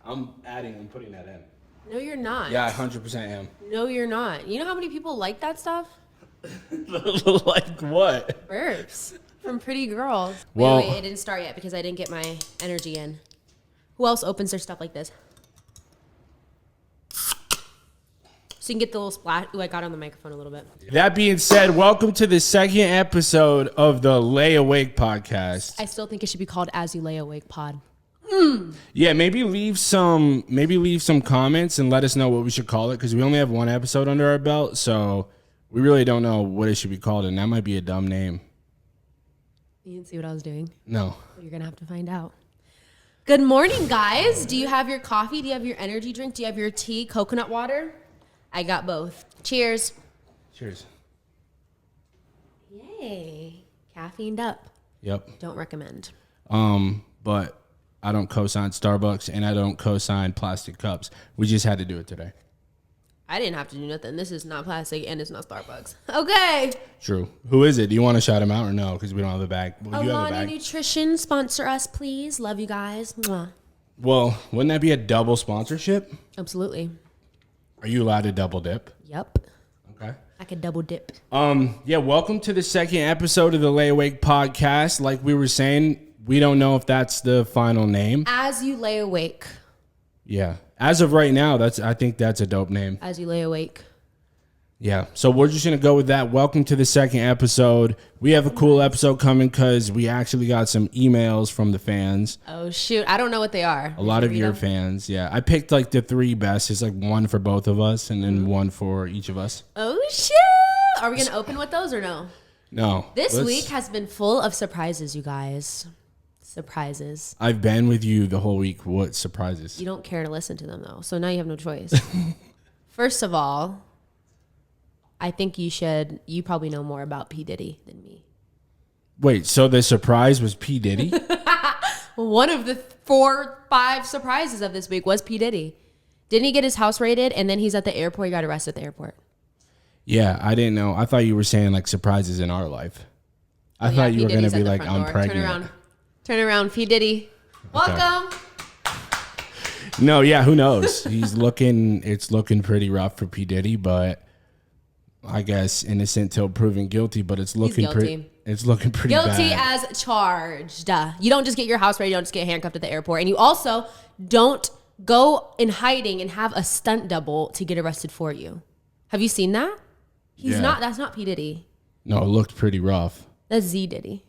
I'm putting that in. No, you're not. Yeah, I 100% am. No, you're not. You know how many people like that stuff? Like what? Burps from pretty girls. Well, Wait, it didn't start yet because I didn't get my energy in. Who else opens their stuff like this? So you can get the little splash. Ooh, I got on the microphone a little bit. That being said, welcome to the second episode of the Lay Awake podcast. I still think it should be called As You Lay Awake Pod. Yeah, maybe leave some comments and let us know what we should call it, because we only have one episode under our belt, so we really don't know what it should be called, and that might be a dumb name. You didn't see what I was doing? No. Well, you're going to have to find out. Good morning, guys. Do you have your coffee? Do you have your energy drink? Do you have your tea, coconut water? I got both. Cheers. Cheers. Yay. Caffeined up. Yep. Don't recommend. But I don't co-sign Starbucks and I don't co-sign plastic cups. We just had to do it today. I didn't have to do nothing. This is not plastic and it's not Starbucks. Okay. True. Who is it? Do you want to shout him out or no? Because we don't have the bag. Well, you have the Alani bag. Nutrition, sponsor us, please. Love you guys. Mwah. Well, wouldn't that be a double sponsorship? Absolutely. Are you allowed to double dip? Yep. Okay. I could double dip. Yeah, welcome to the second episode of the Lay Awake podcast. Like we were saying, we don't know if that's the final name. As You Lay Awake. Yeah. As of right now, I think that's a dope name. As You Lay Awake. Yeah. So we're just going to go with that. Welcome to the second episode. We have a cool episode coming because we actually got some emails from the fans. Oh, shoot. I don't know what they are. A lot of your fans. Yeah. I picked like the three best. It's like one for both of us and then one for each of us. Oh, shit. Are we going to open with those or no? No. This week has been full of surprises, you guys. Surprises. I've been with you the whole week. What surprises? You don't care to listen to them, though, so now you have no choice. First of all, I think you probably know more about P Diddy than me. Wait, so the surprise was P Diddy? One of the 4-5 surprises of this week was P Diddy. Didn't he get his house raided and then he's at the airport? He got arrested at the airport. Yeah, I didn't know. I thought you were saying like surprises in our life. I thought you were going to be like, I'm pregnant. Turn around, P Diddy. Welcome. No, yeah, who knows? It's looking pretty rough for P Diddy, but I guess innocent till proven guilty, but it's looking pretty guilty bad. As charged. You don't just get your house ready, you don't just get handcuffed at the airport. And you also don't go in hiding and have a stunt double to get arrested for you. Have you seen that? That's not P Diddy. No, it looked pretty rough. That's Z Diddy.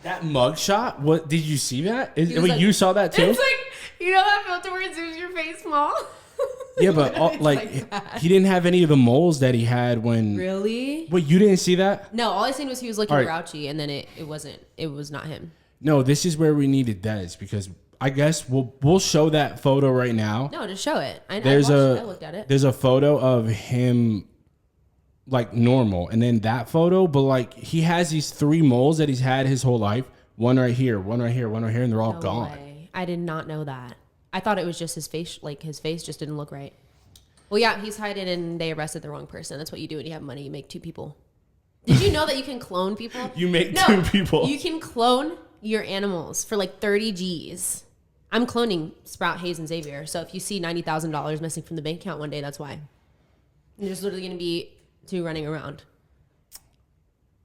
That mugshot? What did you see that? Like, you saw that too? It's like, you know that filter where it zooms your face small? Yeah, but he didn't have any of the moles that he had when. Really? Wait, you didn't see that? No, all I seen was he was looking grouchy, and then it was not him. No, this is where we needed Des, because I guess we'll show that photo right now. No, just show it. I looked at it. There's a photo of him like normal, and then that photo, but like he has these 3 moles that he's had his whole life. One right here, one right here, one right here, and they're all gone. Way. I did not know that. I thought it was just his face. Like his face just didn't look right. Well, yeah, he's hiding and they arrested the wrong person. That's what you do when you have money. You make 2 people. Did you know that you can clone people? You make 2 people. You can clone your animals for like 30 G's. I'm cloning Sprout, Hayes, and Xavier. So if you see $90,000 missing from the bank account one day, that's why. There's literally going to be 2 running around.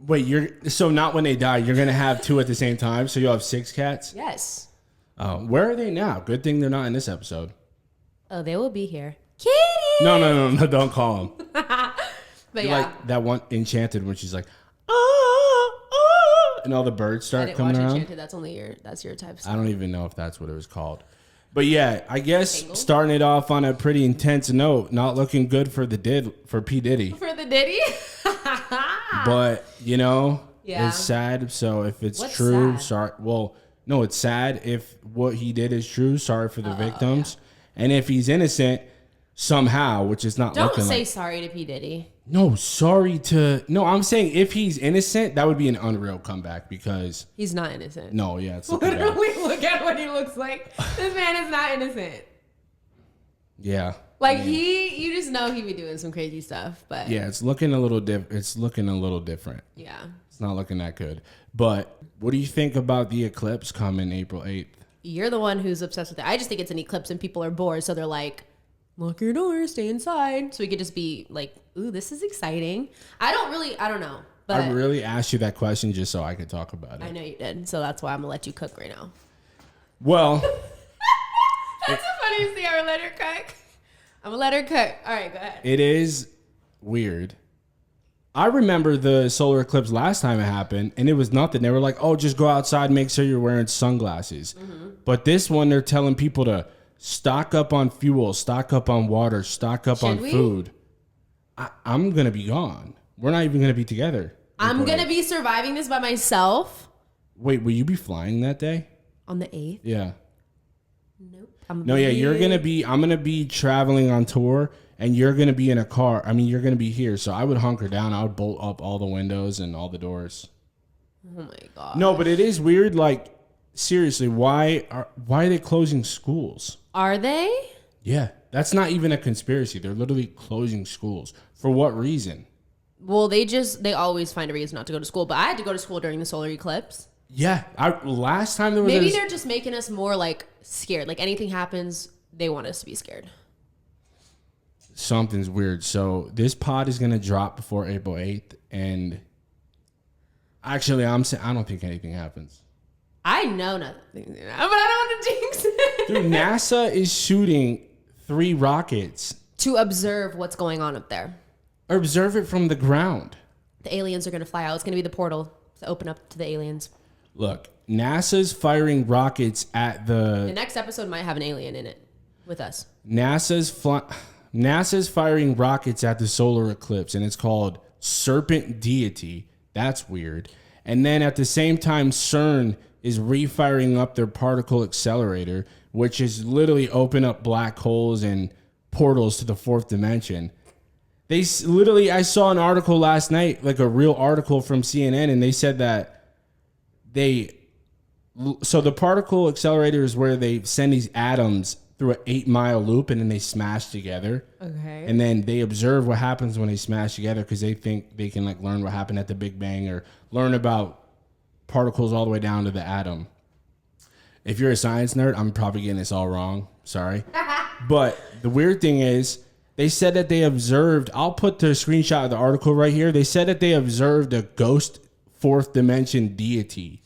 Wait, so not when they die, you're going to have 2 at the same time, so you'll have 6 cats? Yes. Where are they now? Good thing they're not in this episode. Oh, they will be here. Kitty! No, don't call them. But yeah. Like that one Enchanted when she's like, and all the birds start coming around. Enchanted. That's your type. I don't even know if that's what it was called. But yeah, I guess starting it off on a pretty intense note, not looking good for P Diddy. For the Diddy? But, it's sad. So if it's true, sad? sorry. Well, no, it's sad if what he did is true. Sorry for the victims. Yeah. And if he's innocent somehow, which is not looking like. Don't say sorry to P Diddy. No, I'm saying if he's innocent, that would be an unreal comeback because. He's not innocent. No, yeah. It's literally look at what he looks like. This man is not innocent. Yeah. Like you just know he be doing some crazy stuff, but. Yeah, it's looking a little different. Yeah. It's not looking that good. But what do you think about the Eclipse coming April 8th? You're the one who's obsessed with it. I just think it's an eclipse and people are bored. So they're like, lock your door, stay inside. So we could just be like, ooh, this is exciting. I don't know. But I really asked you that question just so I could talk about it. I know you did. So that's why I'm going to let you cook right now. Well. That's the funniest thing I ever let her cook. I'm going to let her cook. All right, go ahead. It is weird. I remember the solar eclipse last time it happened, and it was nothing. They were like, oh, just go outside, make sure you're wearing sunglasses. Mm-hmm. But this one, they're telling people to stock up on fuel, stock up on water, stock up on food. I'm going to be gone. We're not even going to be together. I'm going to be surviving this by myself. Wait, will you be flying that day? On the 8th? Yeah. Nope. You're going to be, I'm going to be traveling on tour. And you're going to be in a car. I mean, you're going to be here. So I would hunker down. I would bolt up all the windows and all the doors. Oh, my God. No, but it is weird. Like, seriously, why are they closing schools? Are they? Yeah. That's not even a conspiracy. They're literally closing schools. For what reason? Well, they always find a reason not to go to school. But I had to go to school during the solar eclipse. Yeah. Last time there was... Maybe they're just making us more, like, scared. Like, anything happens, they want us to be scared. Something's weird. So this pod is going to drop before April 8th. And actually, I don't think anything happens. I know nothing. But I don't want to jinx it. Dude, NASA is shooting 3 rockets. To observe what's going on up there. Or observe it from the ground. The aliens are going to fly out. It's going to be the portal to open up to the aliens. Look, NASA's firing rockets at The next episode might have an alien in it with us. NASA's firing rockets at the solar eclipse, and it's called Serpent Deity. That's weird. And then at the same time, CERN is refiring up their particle accelerator, which is literally open up black holes and portals to the 4th dimension. I saw an article last night, like a real article from CNN, and they said that so the particle accelerator is where they send these atoms through an 8-mile loop, and then they smash together. Okay. And then they observe what happens when they smash together because they think they can like learn what happened at the Big Bang or learn about particles all the way down to the atom. If you're a science nerd, I'm probably getting this all wrong. Sorry. But the weird thing is they said that they observed, I'll put the screenshot of the article right here. They said that they observed a ghost 4th dimension deity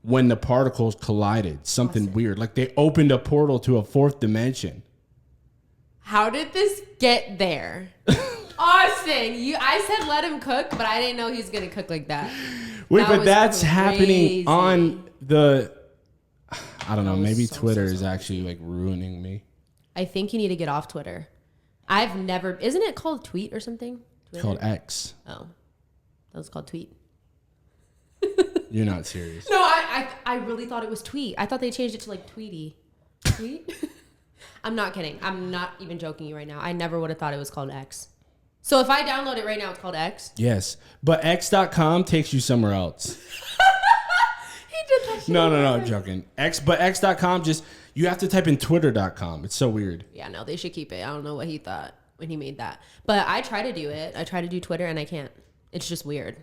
when the particles collided. Something weird. Like they opened a portal to a 4th dimension. How did this get there? Austin, I said let him cook, but I didn't know he was going to cook like that. Wait, but that's happening on the... I don't know. Maybe Twitter is actually like ruining me. I think you need to get off Twitter. I've never... Isn't it called Tweet or something? Twitter? It's called X. Oh. That was called Tweet. You're not serious. No, I really thought it was Tweet. I thought they changed it to like Tweety. Tweet? I'm not kidding. I'm not even joking you right now. I never would have thought it was called X. So if I download it right now, it's called X? Yes. But X.com takes you somewhere else. He did that shit. No, I'm joking. But X.com just... You have to type in Twitter.com. It's so weird. Yeah, no, they should keep it. I don't know what he thought when he made that. But I try to do it. I try to do Twitter and I can't. It's just weird.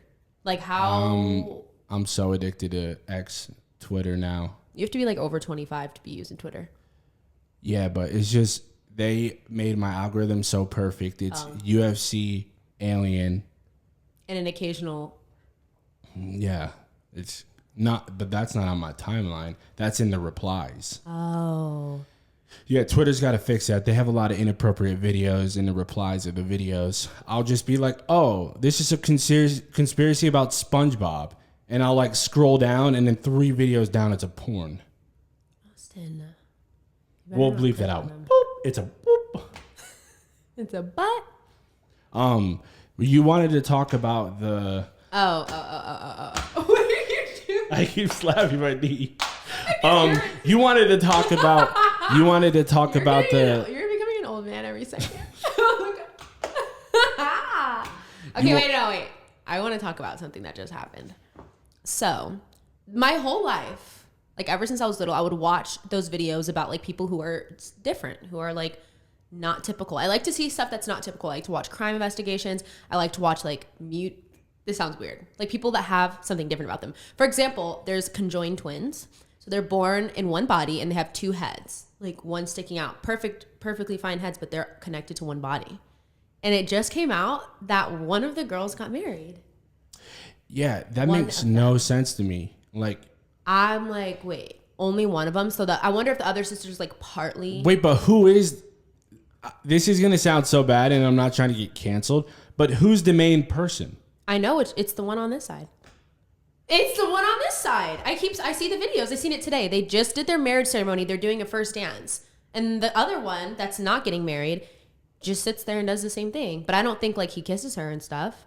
Like how... I'm so addicted to X Twitter now. You have to be like over 25 to be using Twitter. Yeah, but it's just... They made my algorithm so perfect. It's UFC, Alien. And an occasional... Yeah. It's... Not, but that's not on my timeline. That's in the replies. Oh. Yeah, Twitter's got to fix that. They have a lot of inappropriate videos in the replies of the videos. I'll just be like, oh, this is a conspiracy about SpongeBob. And I'll like scroll down and then 3 videos down, it's a porn. Austin. We'll bleep that out. Boop. It's a boop. It's a butt. You wanted to talk about the... Oh. What are you doing? I keep slapping my knee. You wanted to talk about. You wanted to talk about the. You're becoming an old man every second. Okay, wait. I want to talk about something that just happened. So, my whole life, like ever since I was little, I would watch those videos about like people who are different, who are like not typical. I like to see stuff that's not typical. I like to watch crime investigations. I like to watch like This sounds weird. Like people that have something different about them. For example, there's conjoined twins. So So they're born in one body and they have two heads, like one sticking out. Perfectly fine heads, but they're connected to one body. And it just came out that one of the girls got married. Yeah, that makes no sense to me. Like, I'm like, wait, only one of them? So I wonder if the other sister's like partly. Wait, but who is... This is going to sound so bad, and I'm not trying to get canceled, but who's the main person? I know, it's the one on this side. It's the one on this side. I see the videos. I seen it today. They just did their marriage ceremony. They're doing a first dance. And the other one that's not getting married just sits there and does the same thing. But I don't think like he kisses her and stuff.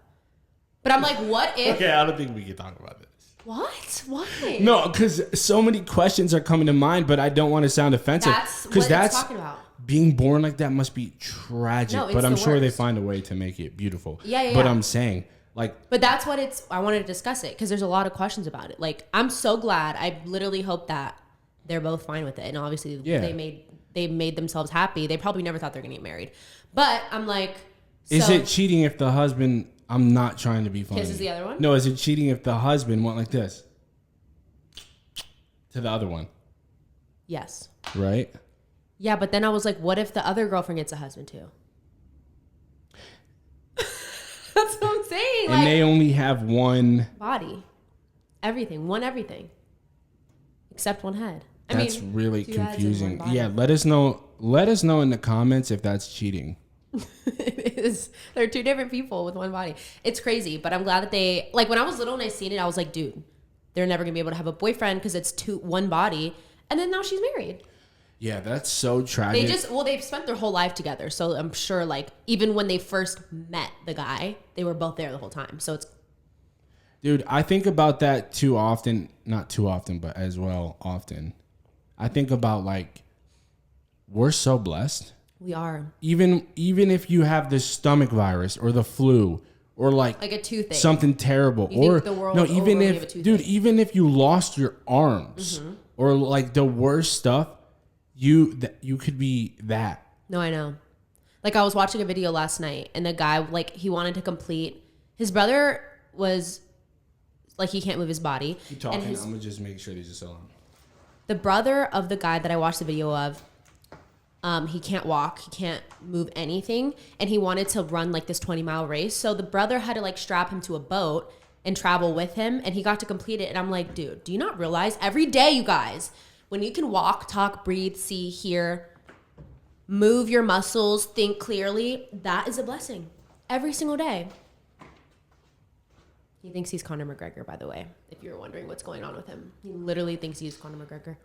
But I'm like, what if... Okay, I don't think we can talk about this. What? Why? No, because so many questions are coming to mind, but I don't want to sound offensive. That's what it's talking about. Being born like that must be tragic. No, but I'm sure they worst. find a way to make it beautiful. Yeah. But I'm saying, like... But that's what it's... I wanted to discuss it because there's a lot of questions about it. Like, I'm so glad. I literally hope that they're both fine with it. And obviously, they made themselves happy. They probably never thought they were going to get married. But I'm like... Is it cheating if the husband... I'm not trying to be funny. Kisses the other one? No, is it cheating if the husband went like this? To the other one? Yes. Right? Yeah, but then I was like, what if the other girlfriend gets a husband too? That's what I'm saying. And they only have one... Body. Everything. Except one head. That's really confusing. Yeah, let us know in the comments if that's cheating. It is. They're two different people with one body. It's crazy, but I'm glad that they... Like, when I was little and I seen it, I was like, dude, they're never going to be able to have a boyfriend because it's one body. And then now she's married. Yeah, that's so tragic. They've spent their whole life together. So I'm sure, like, even when they first met the guy, they were both there the whole time. So it's... Dude, I think about that too often. Not too often, but as well often. I think about, like, we're so blessed. We are. Even if you have the stomach virus or the flu or like a toothache, something terrible, or the world even if you lost your arms or like the worst stuff, you could be that. No, I know. Like, I was watching a video last night and the guy, like, he wanted to complete. His brother was like, he can't move his body. Keep talking. I'm gonna just make sure these are still on. The brother of the guy that I watched the video of. He can't walk. He can't move anything. And he wanted to run like this 20-mile race. So the brother had to like strap him to a boat and travel with him. And he got to complete it. And I'm like, dude, do you not realize every day, you guys, when you can walk, talk, breathe, see, hear, move your muscles, think clearly, that is a blessing. Every single day. He thinks he's Conor McGregor, by the way, if you're wondering what's going on with him. He literally thinks he's Conor McGregor.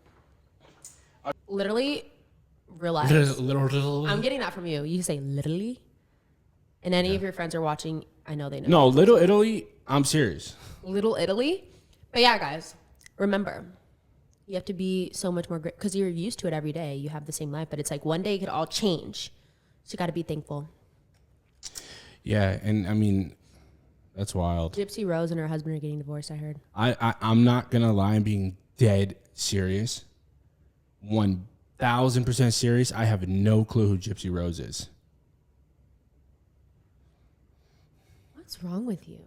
Literally... Realize. I'm getting that from you. You say literally. And any of your friends are watching, I know they know. No, Little Italy, I'm serious. Little Italy? But yeah, guys, remember, you have to be so much more great because you're used to it every day. You have the same life, but it's like one day it could all change. So you got to be thankful. Yeah, and I mean, that's wild. Gypsy Rose and her husband are getting divorced, I heard. I'm not going to lie, I'm being dead serious. 1,000% serious. I have no clue who Gypsy Rose is. What's wrong with you?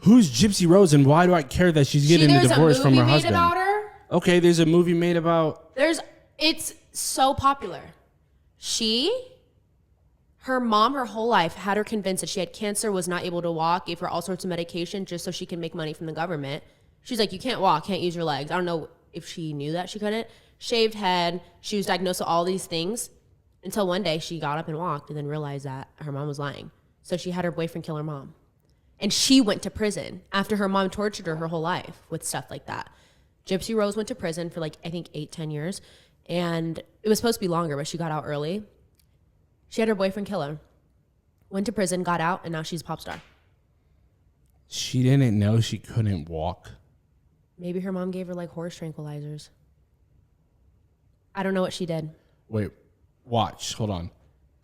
Who's Gypsy Rose and why do I care that she's getting a divorce from her husband? There's a movie made about her. Okay, there's a movie made about... It's so popular. Her mom, her whole life, had her convinced that she had cancer, was not able to walk, gave her all sorts of medication just so she can make money from the government. She's like, you can't walk, can't use your legs. I don't know if she knew that she couldn't. Shaved head. She was diagnosed with all these things until one day she got up and walked and then realized that her mom was lying. So she had her boyfriend kill her mom. And she went to prison after her mom tortured her whole life with stuff like that. Gypsy Rose went to prison for like, I think 8-10 years. And it was supposed to be longer, but she got out early. She had her boyfriend kill her. Went to prison, got out, and now she's a pop star. She didn't know she couldn't walk. Maybe her mom gave her like horse tranquilizers. I don't know what she did. Wait, watch. Hold on.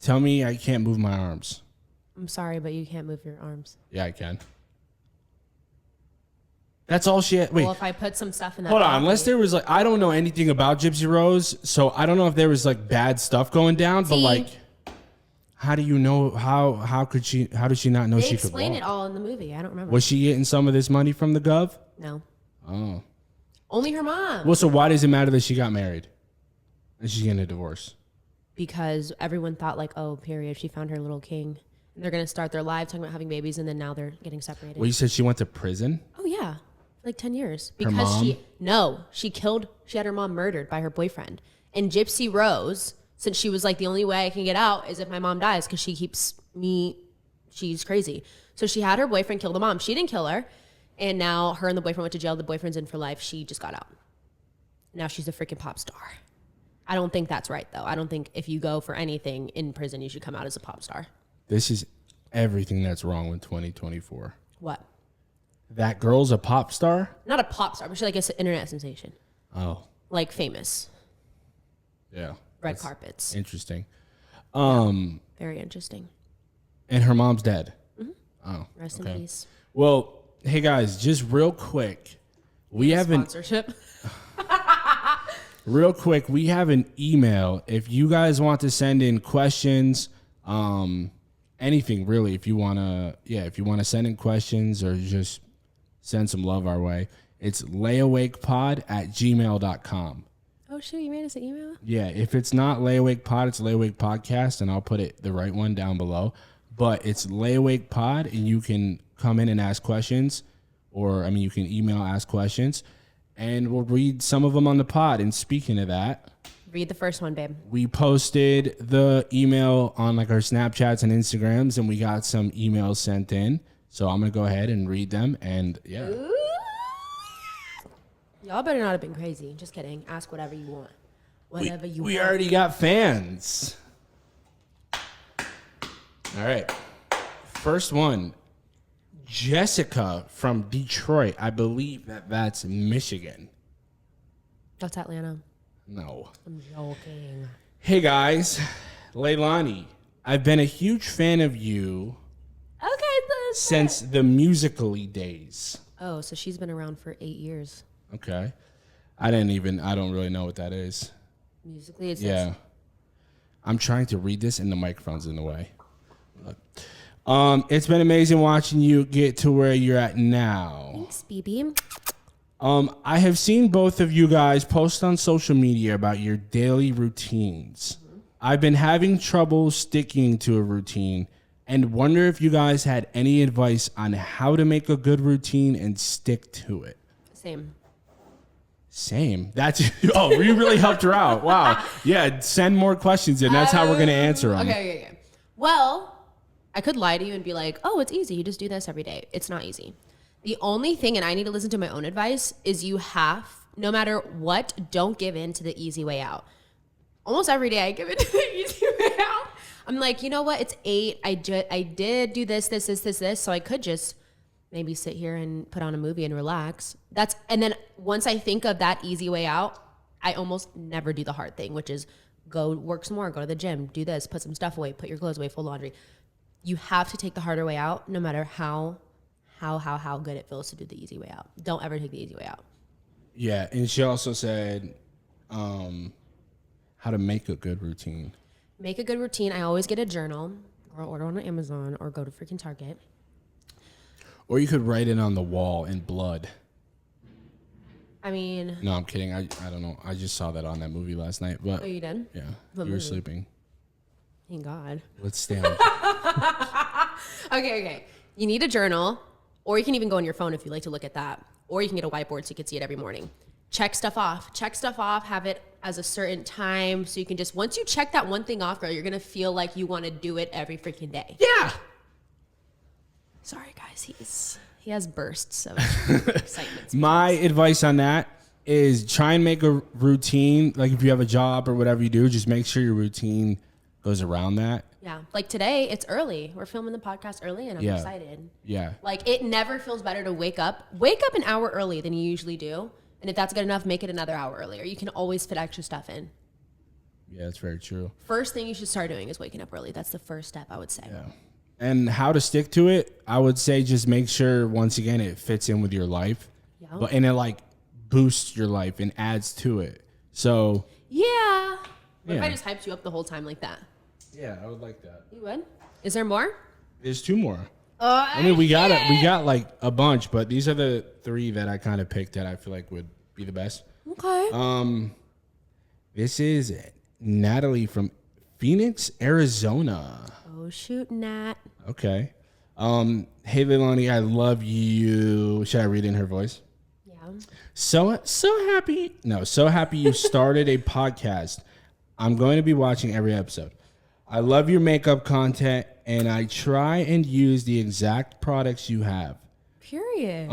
Tell me I can't move my arms. I'm sorry, but you can't move your arms. Yeah, I can. That's all she had. Wait. Well, if I put some stuff in that. Hold on. Unless there was like, I don't know anything about Gypsy Rose, so I don't know if there was like bad stuff going down, but like, how do you know, how does she not know she could walk? They explain it all in the movie. I don't remember. Was she getting some of this money from the gov? No. Oh. Only her mom. Well, so why does it matter that she got married and she's getting a divorce? Because everyone thought like, oh, period, she found her little king. And they're going to start their life talking about having babies, and then now they're getting separated. Well, you said she went to prison? Oh, yeah. Like 10 years. Her mom? She had her mom murdered by her boyfriend. And Gypsy Rose, since she was like, the only way I can get out is if my mom dies, because she's crazy. So she had her boyfriend kill the mom. She didn't kill her. And now her and the boyfriend went to jail. The boyfriend's in for life. She just got out. Now she's a freaking pop star. I don't think that's right, though. I don't think if you go for anything in prison, you should come out as a pop star. This is everything that's wrong with 2024. What? That girl's a pop star? Not a pop star, but she's like an internet sensation. Oh. Like famous. Yeah. Red carpets. Interesting. Very interesting. And her mom's dead. Mm-hmm. Oh. Rest in peace. Well, hey guys, just real quick. We have sponsorship. Real quick, we have an email. If you guys want to send in questions, anything really, if you want to send in questions or just send some love our way, it's layawakepod@gmail.com. Oh, shoot, you made us an email? Yeah, if it's not layawakepod, it's layawakepodcast, and I'll put the right one down below. But it's layawakepod, and you can come in and ask questions, or, you can email, ask questions, and we'll read some of them on the pod. And speaking of that, read the first one, babe. we posted the email on like our Snapchats and Instagrams, and we got some emails sent in. So I'm going to go ahead and read them. And yeah. Ooh. Y'all better not have been crazy. Just kidding. Ask whatever you want. Whatever you want. We already got fans. All right. First one. Jessica from Detroit. I believe that's Michigan. That's Atlanta. No. I'm joking. Hey guys, Leilani, I've been a huge fan of you since the Musical.ly days. Oh, so she's been around for 8 years. Okay. I don't really know what that is. Musical.ly? Yeah. I'm trying to read this and the microphone's in the way. It's been amazing watching you get to where you're at now. Thanks, BB. I have seen both of you guys post on social media about your daily routines. Mm-hmm. I've been having trouble sticking to a routine and wonder if you guys had any advice on how to make a good routine and stick to it. Same. That's we really helped her out. Wow. Yeah, send more questions in. That's how we're going to answer them. Okay. Well, I could lie to you and be like, oh, it's easy. You just do this every day. It's not easy. The only thing, and I need to listen to my own advice, is you have, no matter what, don't give in to the easy way out. Almost every day I give in to the easy way out. I'm like, you know what? It's 8. I did do this, so I could just maybe sit here and put on a movie and relax. And then once I think of that easy way out, I almost never do the hard thing, which is go work some more, go to the gym, do this, put some stuff away, put your clothes away, fold laundry. You have to take the harder way out, no matter how good it feels to do the easy way out. Don't ever take the easy way out. Yeah, and she also said how to make a good routine. Make a good routine. I always get a journal, or order on Amazon, or go to freaking Target. Or you could write it on the wall in blood. I mean... No, I'm kidding. I don't know. I just saw that on that movie last night. But oh, you did? Yeah. What you were movie? sleeping. Thank God. Let's stay on. Okay. You need a journal, or you can even go on your phone if you like to look at that. Or you can get a whiteboard so you can see it every morning. Check stuff off. Have it as a certain time so you can just, once you check that one thing off, girl, you're going to feel like you want to do it every freaking day. Yeah. Sorry, guys. He has bursts of excitement. My advice on that is try and make a routine. Like if you have a job or whatever you do, just make sure your routine goes around that. Yeah. Like today, it's early. We're filming the podcast early, and I'm excited. Yeah. Like it never feels better to wake up an hour early than you usually do. And if that's good enough, make it another hour earlier. You can always fit extra stuff in. Yeah, that's very true. First thing you should start doing is waking up early. That's the first step, I would say. Yeah. And how to stick to it, I would say just make sure, once again, it fits in with your life. Yeah. And it like boosts your life and adds to it. So. Yeah. What if I just hyped you up the whole time like that? Yeah, I would like that. You would? Is there more? There's 2 more. I mean, we got like a bunch, but these are the 3 that I kind of picked that I feel like would be the best. Okay. This is Natalie from Phoenix, Arizona. Oh, shoot, Nat. Okay. Hey, Leilani, I love you. Should I read in her voice? Yeah. So happy. No, so happy you started a podcast. I'm going to be watching every episode. I love your makeup content, and I try and use the exact products you have. Period.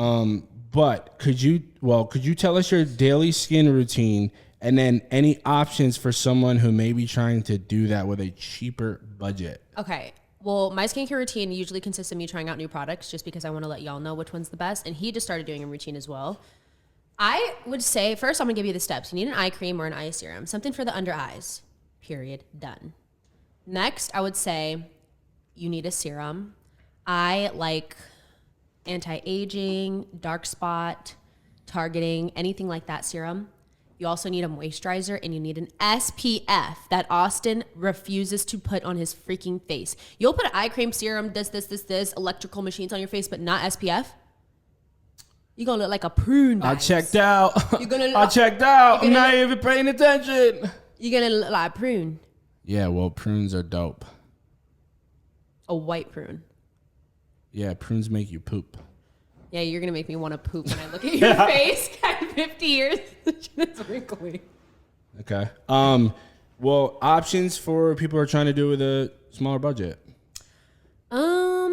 But could you tell us your daily skin routine and then any options for someone who may be trying to do that with a cheaper budget? Okay. Well, my skincare routine usually consists of me trying out new products just because I want to let y'all know which one's the best. And he just started doing a routine as well. I would say, first, I'm going to give you the steps. You need an eye cream or an eye serum, something for the under eyes. Period. Done. Next, I would say you need a serum. I like anti-aging, dark spot, targeting, anything like that serum. You also need a moisturizer, and you need an SPF that Austin refuses to put on his freaking face. You'll put an eye cream, serum, this, electrical machines on your face, but not SPF. You're going to look like a prune. I checked out. I'm not even paying attention. You're going to look like a prune. Yeah, well, prunes are dope. A white prune. Yeah, prunes make you poop. Yeah, you're going to make me want to poop when I look at your face at 50 years. It's wrinkly. Okay. Well, options for people who are trying to do with a smaller budget. Let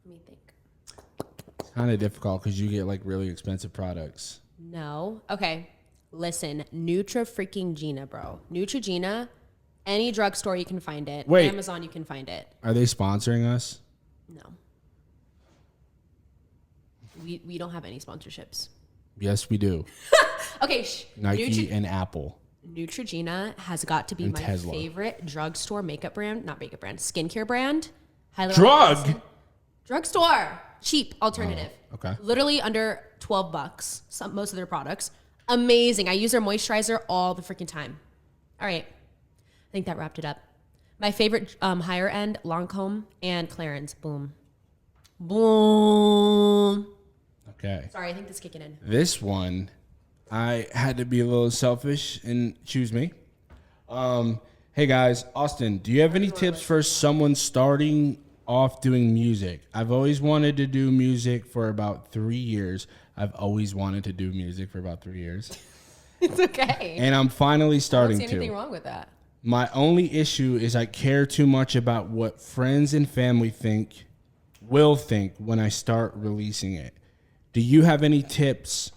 me think. It's kind of difficult because you get like really expensive products. No. Okay. Listen, Neutrogena, bro. Neutrogena, any drugstore you can find it. Wait. Amazon, you can find it. Are they sponsoring us? No. We don't have any sponsorships. Yes, we do. Okay. Nike and Apple. Neutrogena has got to be and my Tesla. favorite drugstore skincare brand. Drugstore. Cheap alternative. Okay. Literally under $12. Most of their products. Amazing. I use their moisturizer all the freaking time. All right. I think that wrapped it up. My favorite higher end, Lancome and Clarins. Boom. Boom. Okay. Sorry, I think this is kicking in. This one, I had to be a little selfish and choose me. Hey guys, Austin, do you have any tips for someone starting off doing music? I've always wanted to do music for about 3 years. It's okay. And I'm finally starting to. I don't see anything wrong with that. My only issue is I care too much about what friends and family will think when I start releasing it. Do you have any tips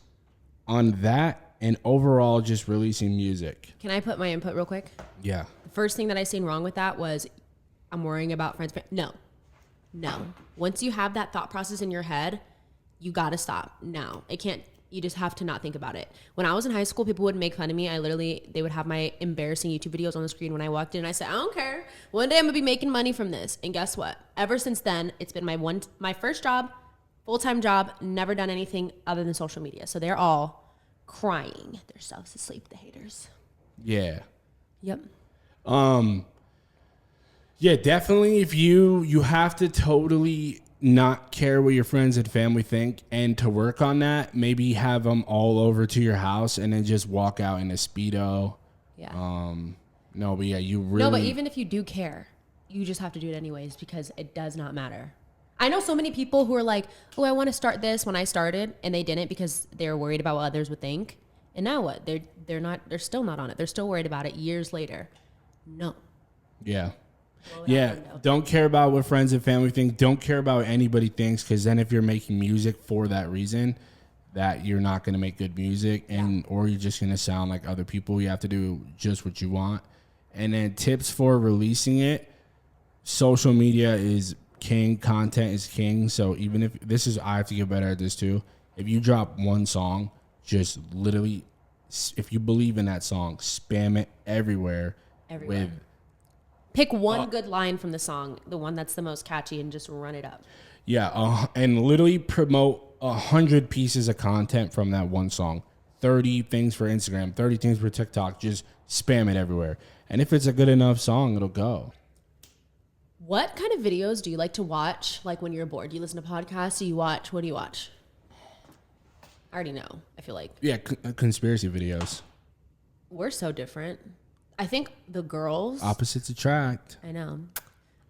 on that and overall just releasing music? Can I put my input real quick? Yeah. The first thing that I seen wrong with that was I'm worrying about friends. No. Once you have that thought process in your head, you got to stop. No, it can't. You just have to not think about it. When I was in high school, people would make fun of me. They would have my embarrassing YouTube videos on the screen when I walked in. And I said, I don't care. One day I'm going to be making money from this. And guess what? Ever since then, it's been my first job, full-time job, never done anything other than social media. So they're all crying themselves to sleep, the haters. Yeah. Yep. Yeah, definitely. If you have to totally not care what your friends and family think, and to work on that, maybe have them all over to your house and then just walk out in a Speedo. Yeah. No, but yeah, you really. No, but even if you do care, you just have to do it anyways because it does not matter. I know so many people who are like, oh, I want to start this when I started, and they didn't because they were worried about what others would think. And now what? They're still not on it. They're still worried about it years later. No. Yeah. Yeah, don't care about what friends and family think. Don't care about what anybody thinks, because then if you're making music for that reason, that you're not going to make good music, or you're just going to sound like other people. You have to do just what you want. And then tips for releasing it: social media is king, content is king. So even if I have to get better at this too. If you drop one song, just literally, if you believe in that song, spam it everywhere. Pick one good line from the song, the one that's the most catchy, and just run it up. Yeah, and literally promote 100 pieces of content from that one song. 30 things for Instagram, 30 things for TikTok. Just spam it everywhere. And if it's a good enough song, it'll go. What kind of videos do you like to watch, like when you're bored? Do you listen to podcasts? What do you watch? I already know. I feel like. Yeah, conspiracy videos. We're so different. I think the girls. Opposites attract. I know.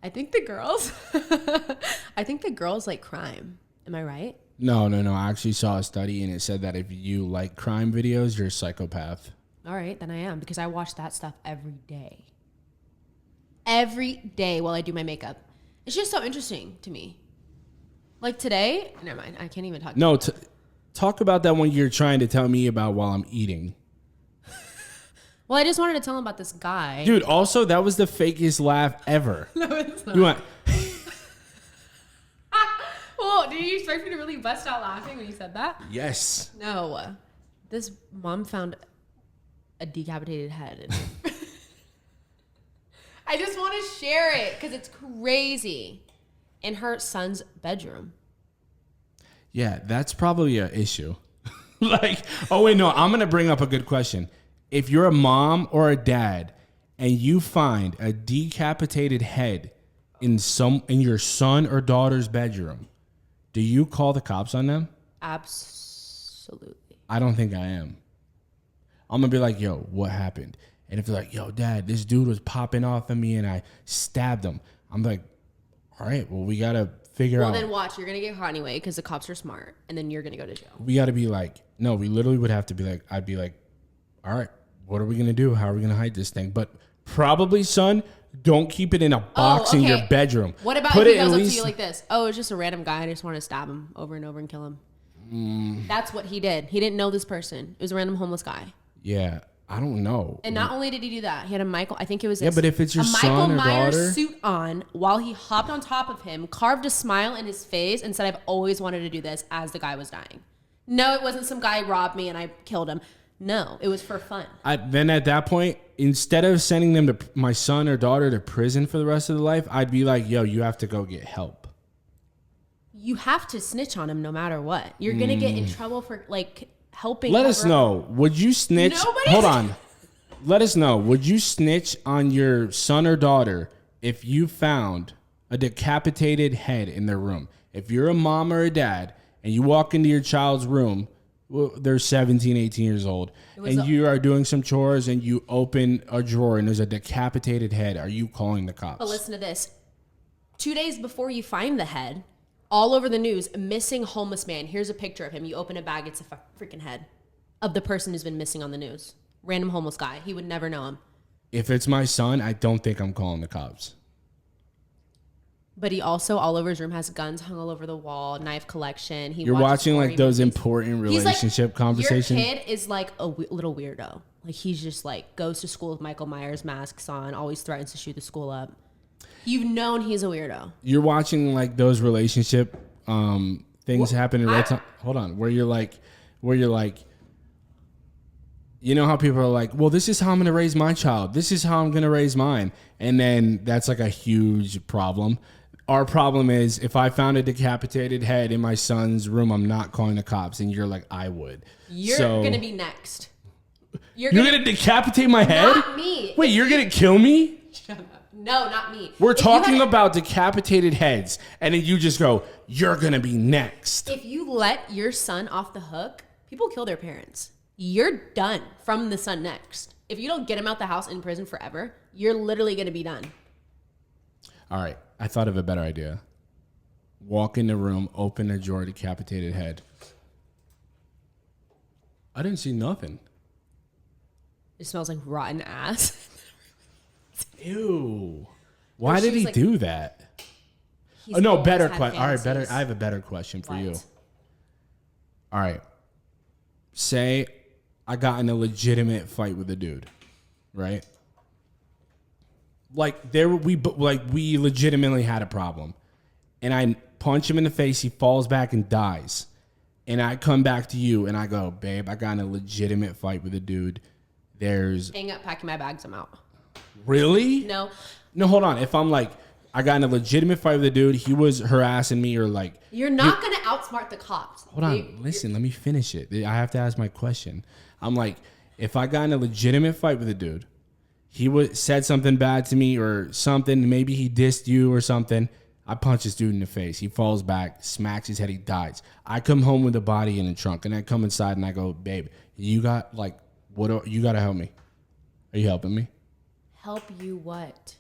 I think the girls. I think the girls like crime. Am I right? No. I actually saw a study and it said that if you like crime videos, you're a psychopath. All right, then I am because I watch that stuff every day. Every day while I do my makeup. It's just so interesting to me. Like today, never mind. I can't even talk. No, talk about that one you're trying to tell me about while I'm eating. Well, I just wanted to tell him about this guy. Dude, also, that was the fakest laugh ever. No, it's not. You went... Well, did you expect me to really bust out laughing when you said that? Yes. No. This mom found a decapitated head. I just want to share it because it's crazy. In her son's bedroom. Yeah, that's probably an issue. Like, oh, wait, no, I'm going to bring up a good question. If you're a mom or a dad and you find a decapitated head in your son or daughter's bedroom, do you call the cops on them? Absolutely. I don't think I am. I'm going to be like, yo, what happened? And if they're like, yo, dad, this dude was popping off of me and I stabbed him. I'm like, all right, well, we got to figure out. Well, then watch. You're going to get caught anyway because the cops are smart. And then you're going to go to jail. We got to be like, no, we literally would have to be like, I'd be like, all right, what are we going to do? How are we going to hide this thing? But probably, son, don't keep it in a box in your bedroom. What about if he goes up to you like this? Oh, it's just a random guy. I just want to stab him over and over and kill him. That's what he did. He didn't know this person. It was a random homeless guy. Yeah. I don't know. And not only did he do that, he had I think it was but if it's your son Michael or Myers daughter? suit on while he hopped on top of him, carved a smile in his face, and said, I've always wanted to do this as the guy was dying. No, it wasn't some guy robbed me and I killed him. No, it was for fun. Then at that point, instead of sending them my son or daughter to prison for the rest of their life, I'd be like, yo, you have to go get help. You have to snitch on him no matter what. You're going to get in trouble for like helping. Let us know. Would you snitch? Hold on. Let us know. Would you snitch on your son or daughter if you found a decapitated head in their room? If you're a mom or a dad and you walk into your child's room, well, they're 17, 18 years old, and you are doing some chores and you open a drawer and there's a decapitated head, are you calling the cops? But listen to this. 2 days before you find the head, all over the news, a missing homeless man. Here's a picture of him. You open a bag, it's a freaking head of the person who's been missing on the news. Random homeless guy. He would never know him. If it's my son, I don't think I'm calling the cops. But he also, all over his room, has guns hung all over the wall, knife collection. You're watching like those important relationship conversations. Your kid is like a little weirdo. Like he's just like, goes to school with Michael Myers masks on, always threatens to shoot the school up. You've known he's a weirdo. You're watching like those relationship things happen in real time. Hold on. Where you're like, you know how people are like, well, this is how I'm going to raise my child. This is how I'm going to raise mine. And then that's like a huge problem. Our problem is if I found a decapitated head in my son's room, I'm not calling the cops. And you're like, I would. You're going to be next. You're going to decapitate my head? Not me. Wait, you're going to kill me? Shut up. No, not me. We're talking about decapitated heads. And then you just go, you're going to be next. If you let your son off the hook, people kill their parents. You're done from the son next. If you don't get him out the house in prison forever, you're literally going to be done. All right. I thought of a better idea. Walk in the room, open a drawer, decapitated head. I didn't see nothing. It smells like rotten ass. Ew. Why did he do that? Oh, no, better question. All right, better. I have a better question for you. All right. Say I got in a legitimate fight with a dude, right? Like we legitimately had a problem, and I punch him in the face. He falls back and dies, and I come back to you and I go, babe, I got in a legitimate fight with a dude. Hang up, packing my bags. I'm out. Really? No, hold on. If I'm like, I got in a legitimate fight with a dude, he was harassing me or like... You're not going to outsmart the cops. Hold on. Listen, let me finish it. I have to ask my question. I'm like, if I got in a legitimate fight with a dude, he said something bad to me or something, maybe he dissed you or something, I punch this dude in the face. He falls back, smacks his head, he dies. I come home with the body in the trunk, and I come inside and I go, babe, you got like, you got to help me. Are you helping me? Help you what?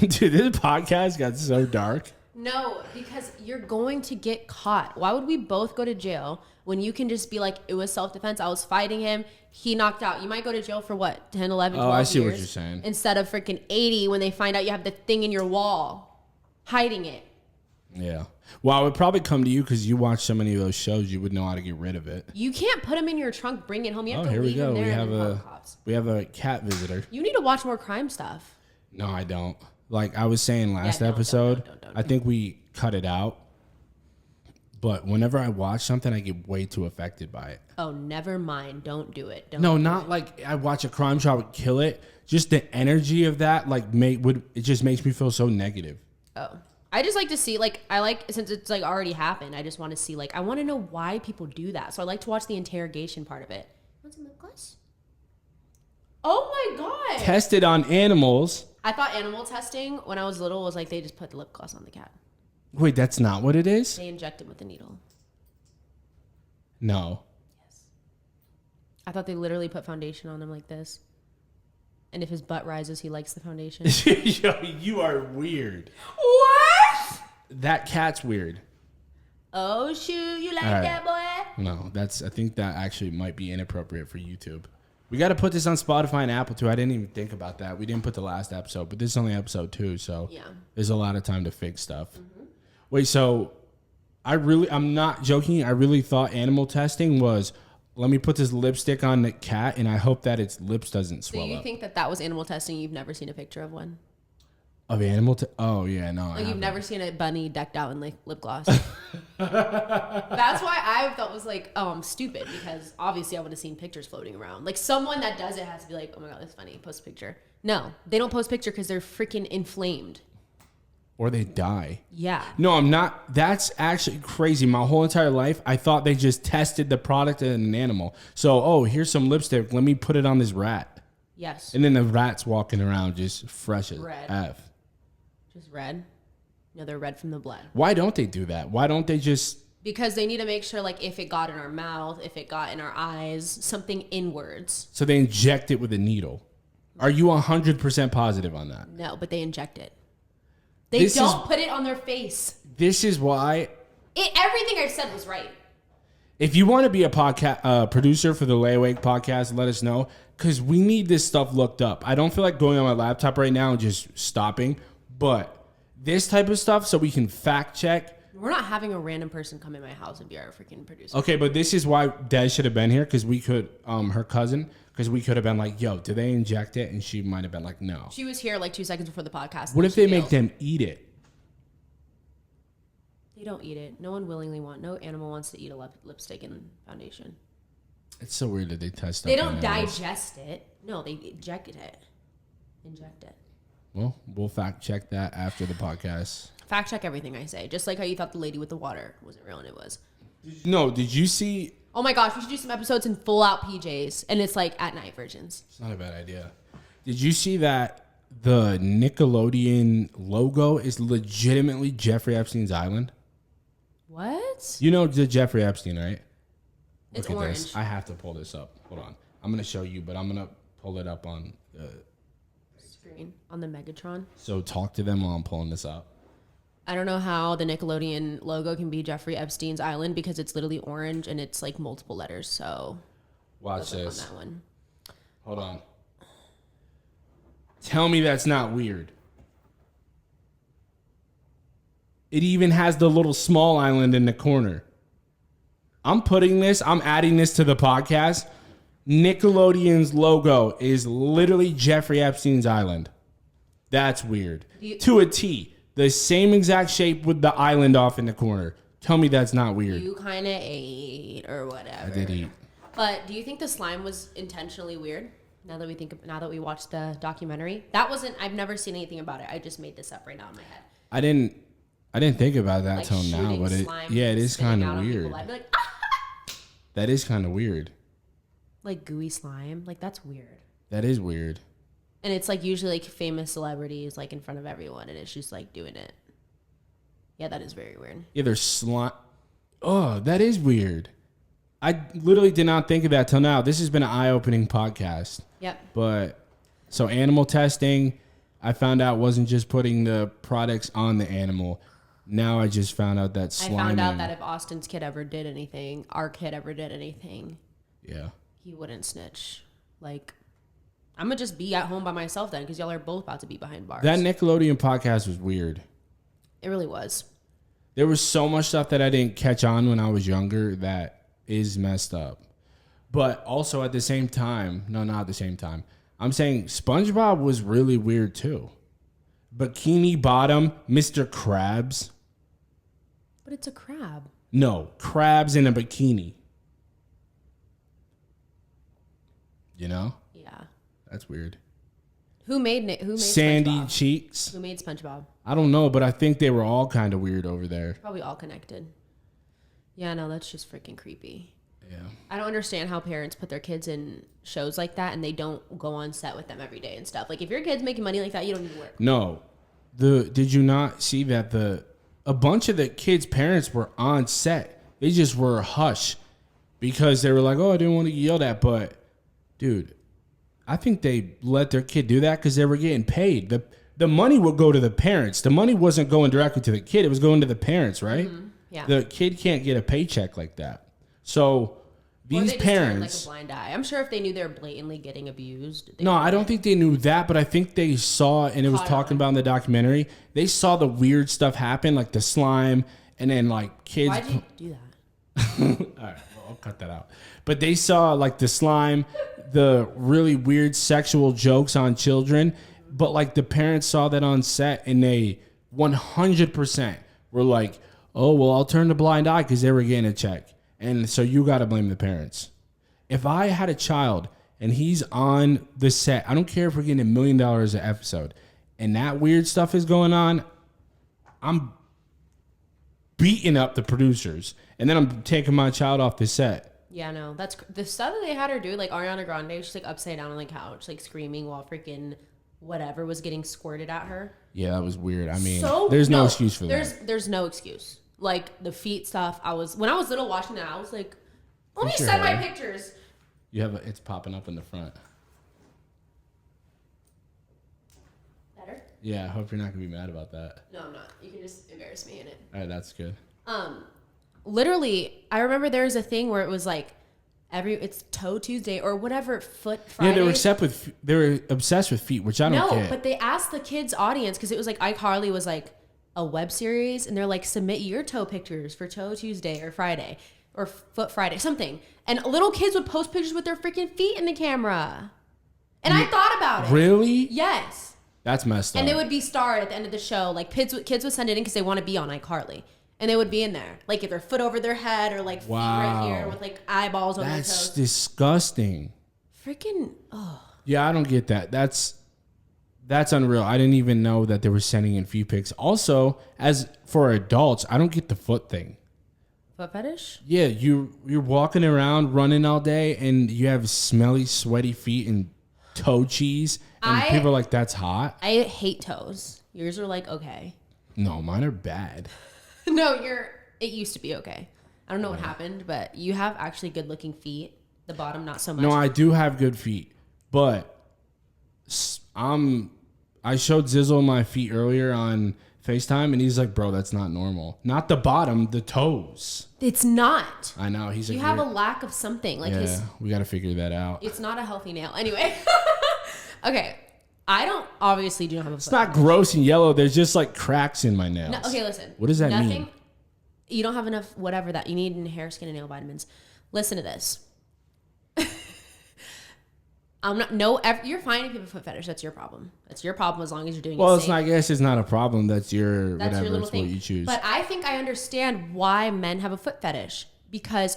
Dude, this podcast got so dark. No, because you're going to get caught. Why would we both go to jail when you can just be like, it was self-defense, I was fighting him, he knocked out. You might go to jail for what, 10, 11, 12 years? Oh, I see what you're saying. Instead of freaking 80 when they find out you have the thing in your wall, hiding it. Yeah. Well, I would probably come to you because you watch so many of those shows, you would know how to get rid of it. You can't put them in your trunk, bring it home. You have to here we leave go. them there. We have a cat visitor. You need to watch more crime stuff. No, I don't. Like I was saying last episode, don't. I think we cut it out. But whenever I watch something, I get way too affected by it. Oh, never mind. Don't do it. Not like I watch a crime show, I would kill it. Just the energy of that, like, it just makes me feel so negative. Oh, I just like to see, like, since it's like already happened, I just want to see, like, I want to know why people do that. So I like to watch the interrogation part of it. Want some lip gloss? Oh my God. Tested on animals. I thought animal testing when I was little was like they just put the lip gloss on the cat. Wait, that's not what it is? They inject it with a needle. No. Yes. I thought they literally put foundation on him like this. And if his butt rises, he likes the foundation. Yo, you are weird. What? That cat's weird. Oh, shoot. You like that, boy? No, I think that actually might be inappropriate for YouTube. We got to put this on Spotify and Apple too. I didn't even think about that. We didn't put the last episode, but this is only episode 2, so there's a lot of time to fix stuff. Mm-hmm. Wait, so I'm not joking. I really thought animal testing was, let me put this lipstick on the cat, and I hope that its lips doesn't swell up. So you think that was animal testing? You've never seen a picture of one? Of animal? Oh, yeah, no. Like you've never seen a bunny decked out in like lip gloss? That's why I thought it was like, I'm stupid, because obviously I would have seen pictures floating around. Like someone that does it has to be like, oh my God, that's funny. Post a picture. No, they don't post picture because they're freaking inflamed. Or they die. Yeah. No, I'm not. That's actually crazy. My whole entire life, I thought they just tested the product in an animal. So, here's some lipstick. Let me put it on this rat. Yes. And then the rat's walking around just fresh as F. Just red? No, they're red from the blood. Why don't they do that? Why don't they just... Because they need to make sure, like, if it got in our mouth, if it got in our eyes, something inwards. So they inject it with a needle. Are you 100% positive on that? No, but they inject it. They don't put it on their face. This is why... Everything I said was right. If you want to be a podcast producer for the Lay Awake podcast, let us know, because we need this stuff looked up. I don't feel like going on my laptop right now and just stopping, but this type of stuff so we can fact check. We're not having a random person come in my house and be our freaking producer. Okay, but this is why Des should have been here, because we could, her cousin, because we could have been like, yo, do they inject it? And she might have been like, no. She was here like 2 seconds before the podcast. What if they make them eat it? They don't eat it. No animal wants to eat a lipstick and foundation. It's so weird that they test They don't digest it. No, they inject it. Well, we'll fact check that after the podcast. Fact check everything I say. Just like how you thought the lady with the water wasn't real and it was. No, did you see... Oh my gosh, we should do some episodes in full out PJs. And it's like at night versions. It's not a bad idea. Did you see that the Nickelodeon logo is legitimately Jeffrey Epstein's island? What? You know the Jeffrey Epstein, right? It's Look at orange. this. I have to pull this up. Hold on. I'm going to show you, but I'm going to pull it up on the screen. On the Megatron. So talk to them while I'm pulling this up. I don't know how the Nickelodeon logo can be Jeffrey Epstein's island because it's literally orange and it's like multiple letters. So watch this. On that one. Hold on. Tell me that's not weird. It even has the little small island in the corner. I'm adding this to the podcast. Nickelodeon's logo is literally Jeffrey Epstein's island. That's weird. To a T. The same exact shape with the island off in the corner. Tell me that's not weird. You kind of ate or whatever. I did eat. But do you think the slime was intentionally weird? Now that we watched the documentary, I've never seen anything about it. I just made this up right now in my head. I didn't think about that till now, but it is kind of weird. Like, that is kind of weird. Like gooey slime, like that's weird. That is weird. And it's like usually like famous celebrities like in front of everyone, and it's just like doing it. Yeah, that is very weird. Yeah, they're slime. Oh, that is weird. I literally did not think of that till now. This has been an eye-opening podcast. Yep. But so animal testing, I found out wasn't just putting the products on the animal. Now I just found out that slime. I found out that if Austin's kid ever did anything, our kid ever did anything, yeah, he wouldn't snitch. Like, I'm gonna just be at home by myself then, because y'all are both about to be behind bars. That Nickelodeon podcast was weird. It really was. There was so much stuff that I didn't catch on when I was younger that is messed up. But also at the same time, no, not at the same time. I'm saying SpongeBob was really weird too. Bikini Bottom, Mr. Krabs. But it's a crab. No, crabs in a bikini. You know? Yeah. That's weird. Who made Sandy SpongeBob? Cheeks? Who made SpongeBob? I don't know, but I think they were all kind of weird over there. Probably all connected. Yeah, no, that's just freaking creepy. Yeah. I don't understand how parents put their kids in shows like that and they don't go on set with them every day and stuff. Like, if your kid's making money like that, you don't need to work. No. Did you not see that a bunch of the kids' parents were on set? They just were hush because they were like, oh, I didn't want to get yelled at. But, dude, I think they let their kid do that because they were getting paid. The money would go to the parents. The money wasn't going directly to the kid. It was going to the parents, right? Mm-hmm. Yeah. The kid can't get a paycheck like that. So these parents, like a blind eye. I'm sure if they knew they were blatantly getting abused. No, I don't think they knew that, but I think they saw, and it was talking about in the documentary, they saw the weird stuff happen, like the slime, and then like kids. Why'd you do that? All right, well, I'll cut that out. But they saw like the slime, the really weird sexual jokes on children, but like the parents saw that on set, and they 100% were like, oh, well, I'll turn the blind eye because they were getting a check. And so you got to blame the parents. If I had a child and he's on the set, I don't care if we're getting $1 million an episode, and that weird stuff is going on, I'm beating up the producers, and then I'm taking my child off the set. Yeah, no, that's the stuff that they had her do. Like Ariana Grande was just like upside down on the couch, like screaming while freaking whatever was getting squirted at her. Yeah, that was weird. I mean, there's no excuse for that. There's no excuse. Like the feet stuff, when I was little watching that, I was like, let me send my pictures. You have it's popping up in the front. Better? Yeah, I hope you're not gonna be mad about that. No, I'm not. You can just embarrass me in it. All right, that's good. Literally, I remember there was a thing where it was like it's Toe Tuesday or whatever, Foot Friday. Yeah, they were obsessed with feet, which I don't get. No, but they asked the kids' audience because it was like iCarly was like a web series, and they're like, submit your toe pictures for Toe Tuesday or Friday or Foot Friday, something. And little kids would post pictures with their freaking feet in the camera. And I thought about it. Really? Yes. That's messed up. And they would be starred at the end of the show. Like kids would send it in because they want to be on iCarly. And they would be in there. Like if their foot over their head or like feet right here with like eyeballs on their toes. That's disgusting. Freaking, oh. Yeah, I don't get that. That's unreal. I didn't even know that they were sending in feet pics. Also, as for adults, I don't get the foot thing. Foot fetish? Yeah, you're walking around running all day and you have smelly, sweaty feet and toe cheese, and people are like, that's hot. I hate toes. Yours are like okay. No, mine are bad. No, it used to be okay. I don't know what happened, but you have actually good looking feet. The bottom, not so much. No, I do have good feet, but I showed Zizzle my feet earlier on FaceTime, and he's like, bro, that's not normal. Not the bottom, the toes. It's not. I know. He's like, you have a lack of something. Like we got to figure that out. It's not a healthy nail. Anyway. Okay. I obviously do not have a foot. It's not gross and yellow. There's just like cracks in my nails. No, okay, listen. What does that mean? You don't have enough whatever that you need in hair, skin, and nail vitamins. Listen to this. You're fine if you have a foot fetish. That's your problem. That's your problem as long as you're doing it safe. I guess it's not a problem. That's your little it's thing. What you choose. But I think I understand why men have a foot fetish, because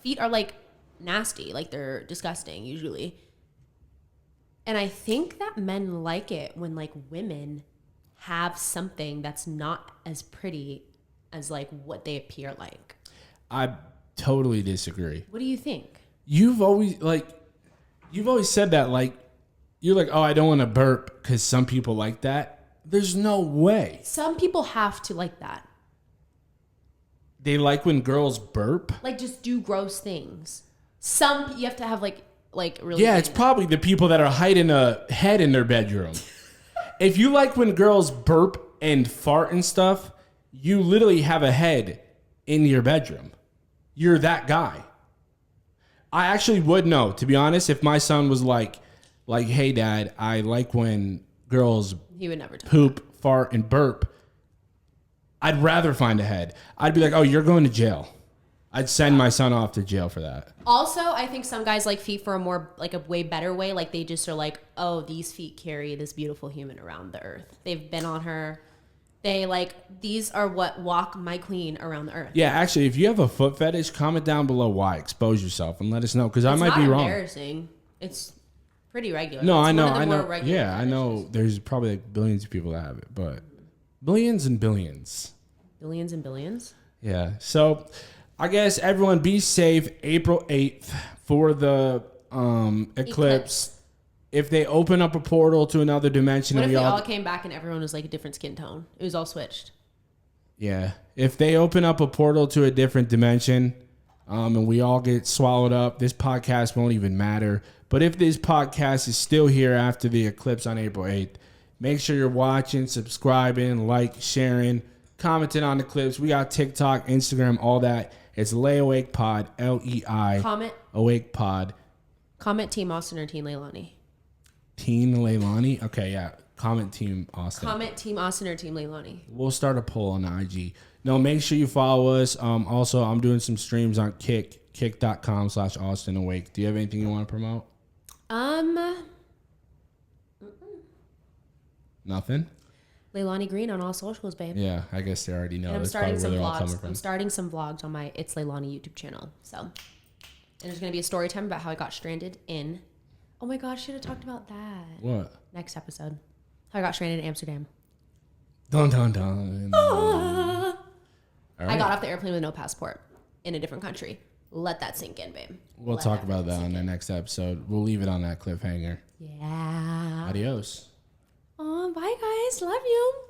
feet are like nasty, like they're disgusting usually. And I think that men like it when like women have something that's not as pretty as like what they appear like. I totally disagree. What do you think? You've always said that, like, you're like, oh, I don't want to burp because some people like that. There's no way. Some people have to like that. they like when girls burp. Like just do gross things. You have to have like really. Yeah, it's probably the people that are hiding a head in their bedroom. If you like when girls burp and fart and stuff, you literally have a head in your bedroom. You're that guy. I actually would know, to be honest, if my son was like, hey, Dad, I like when girls he would never poop, fart, and burp. I'd rather find a head. I'd be like, oh, you're going to jail. I'd send my son off to jail for that. Also, I think some guys like feet for a way better way. Like they just are like, oh, these feet carry this beautiful human around the earth. They've been on her. These are what walk my queen around the earth. Yeah, actually, if you have a foot fetish, comment down below why. Expose yourself and let us know, because I might be wrong. It's embarrassing. It's pretty regular. No, it's I know. Yeah, fetishes. I know. There's probably like billions of people that have it, but billions and billions. Billions and billions? Yeah. So I guess everyone be safe. April 8th for the Eclipse. If they open up a portal to another dimension, what if we all came back and everyone was like a different skin tone? It was all switched. Yeah. If they open up a portal to a different dimension, and we all get swallowed up, this podcast won't even matter. But if this podcast is still here after the Eclipse on April 8th, make sure you're watching, subscribing, sharing, commenting on the clips. We got TikTok, Instagram, all that. It's Lay Awake Pod, LEI. Comment. Awake Pod. Comment Team Austin or Team Leilani. Team Leilani? Okay, yeah. Comment Team Austin. Comment Team Austin or Team Leilani. We'll start a poll on IG. No, make sure you follow us. Also, I'm doing some streams on kick.com/AustinAwake. Do you have anything you want to promote? Nothing? Leilani Green on all socials, babe. Yeah, I guess they already know. And I'm starting some vlogs. I'm starting some vlogs on my It's Leilani YouTube channel. So, and there's going to be a story time about how I got stranded in... Oh my gosh, should have talked about that. What? Next episode. How I got stranded in Amsterdam. Dun, dun, dun. Right. I got off the airplane with no passport in a different country. Let that sink in, babe. We'll talk about that on the next episode. We'll leave it on that cliffhanger. Yeah. Adios. Oh, bye, guys. Love you.